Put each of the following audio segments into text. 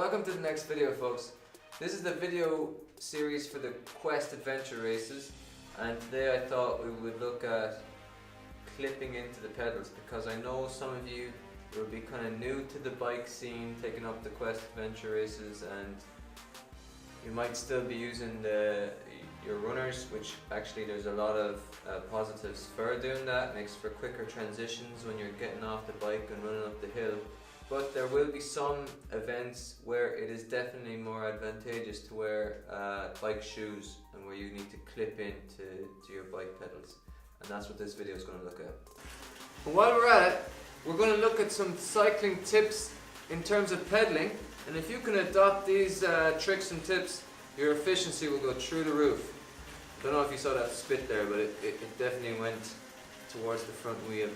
Welcome to the next video, folks. This is the video series for the Quest Adventure Races, and today I thought we would look at clipping into the pedals, because I know some of you will be kind of new to the bike scene, taking up the Quest Adventure Races, and you might still be using your runners, which actually there's a lot of positives for doing that. It makes for quicker transitions when you're getting off the bike and running up the hill. But there will be some events where it is definitely more advantageous to wear bike shoes and where you need to clip into your bike pedals. And that's what this video is going to look at. But while we're at it, we're going to look at some cycling tips in terms of pedaling. And if you can adopt these tricks and tips, your efficiency will go through the roof. I don't know if you saw that spit there, but it definitely went towards the front wheel.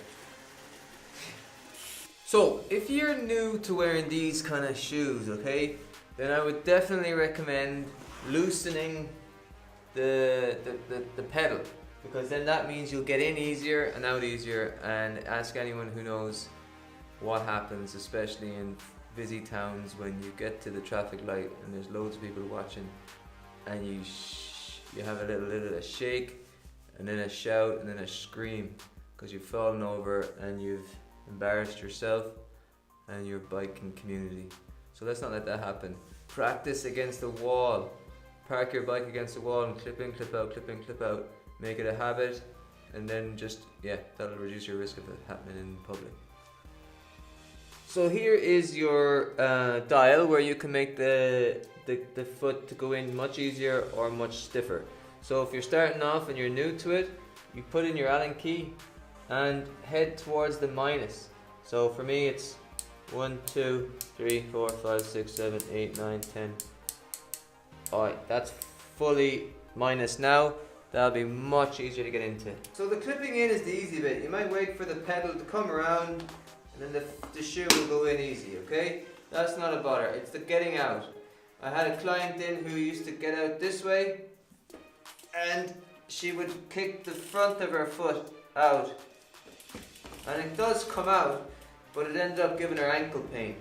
So, if you're new to wearing these kind of shoes, okay, then I would definitely recommend loosening the pedal, because then that means you'll get in easier and out easier. And ask anyone who knows what happens, especially in busy towns, when you get to the traffic light and there's loads of people watching, and you have a little shake, and then a shout, and then a scream, because you've fallen over and you've embarrassed yourself and your biking community. So let's not let that happen. Practice against the wall. Park your bike against the wall and clip in, clip out, clip in, clip out. Make it a habit, and then that'll reduce your risk of it happening in public. So here is your dial where you can make the foot to go in much easier or much stiffer. So if you're starting off and you're new to it, you put in your Allen key and head towards the minus. So for me it's 1, 2, 3, 4, 5, 6, 7, 8, 9, 10. Alright, that's fully minus now. That'll be much easier to get into. So the clipping in is the easy bit. You might wait for the pedal to come around, and then the shoe will go in easy, okay? That's not a bother, it's the getting out. I had a client in who used to get out this way, and she would kick the front of her foot out. And it does come out, but it ended up giving her ankle pain.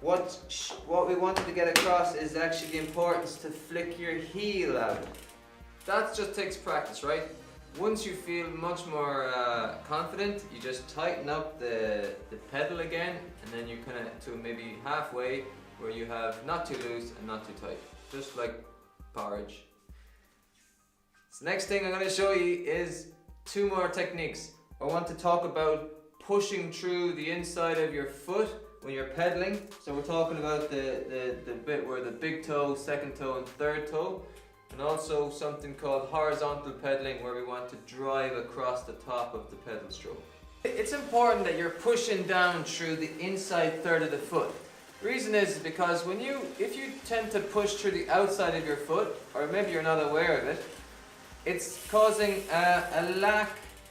What we wanted to get across is actually the importance to flick your heel out. That just takes practice, right? Once you feel much more confident, you just tighten up the pedal again, and then you kind of to maybe halfway where you have not too loose and not too tight. Just like porridge. So next thing I'm going to show you is 2 more techniques. I want to talk about pushing through the inside of your foot when you're pedaling. So we're talking about the bit where the big toe, second toe and third toe. And also something called horizontal pedaling, where we want to drive across the top of the pedal stroke. It's important that you're pushing down through the inside third of the foot. The reason is because if you tend to push through the outside of your foot, or maybe you're not aware of it, it's causing a lack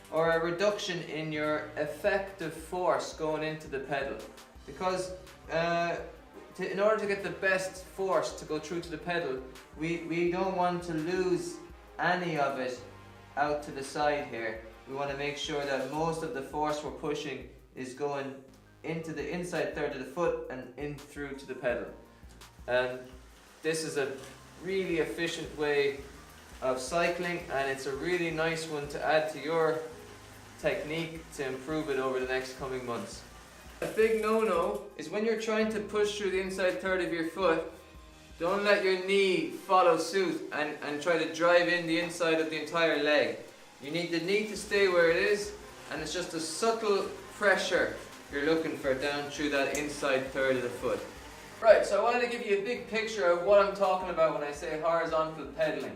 or a reduction in your effective force going into the pedal. Because in order to get the best force to go through to the pedal, we don't want to lose any of it out to the side here. We want to make sure that most of the force we're pushing is going into the inside third of the foot and in through to the pedal. And this is a really efficient way of cycling, and it's a really nice one to add to your technique to improve it over the next coming months. A big no-no is when you're trying to push through the inside third of your foot, don't let your knee follow suit and try to drive in the inside of the entire leg. You need the knee to stay where it is, and it's just a subtle pressure you're looking for down through that inside third of the foot. Right, so I wanted to give you a big picture of what I'm talking about when I say horizontal pedaling.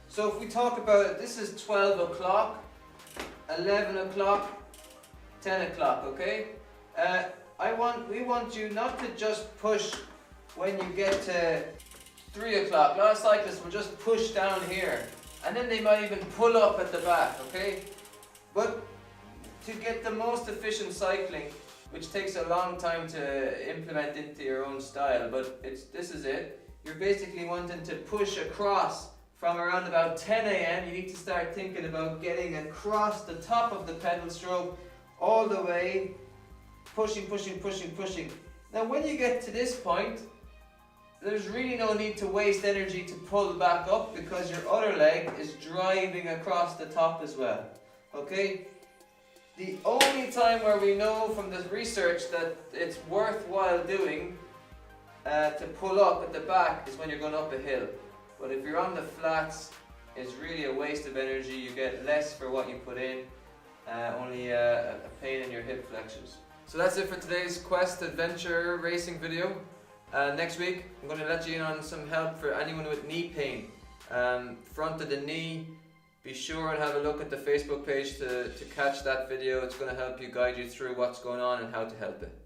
So if we talk about it, this is 12 o'clock, 11 o'clock, 10 o'clock, okay? We want you not to just push when you get to 3 o'clock. A lot of cyclists will just push down here, and then they might even pull up at the back, okay? But to get the most efficient cycling, which takes a long time to implement into your own style, but this is it. You're basically wanting to push across from around about 10 a.m. You need to start thinking about getting across the top of the pedal stroke all the way, pushing. Now when you get to this point, there's really no need to waste energy to pull back up because your other leg is driving across the top as well. Okay? The only time where we know from the research that it's worthwhile doing to pull up at the back is when you're going up a hill. But if you're on the flats, it's really a waste of energy. You get less for what you put in, only a pain in your hip flexors. So that's it for today's Quest Adventure racing video. Next week, I'm going to let you in on some help for anyone with knee pain. Front of the knee, be sure and have a look at the Facebook page to catch that video. It's going to help you, guide you through what's going on and how to help it.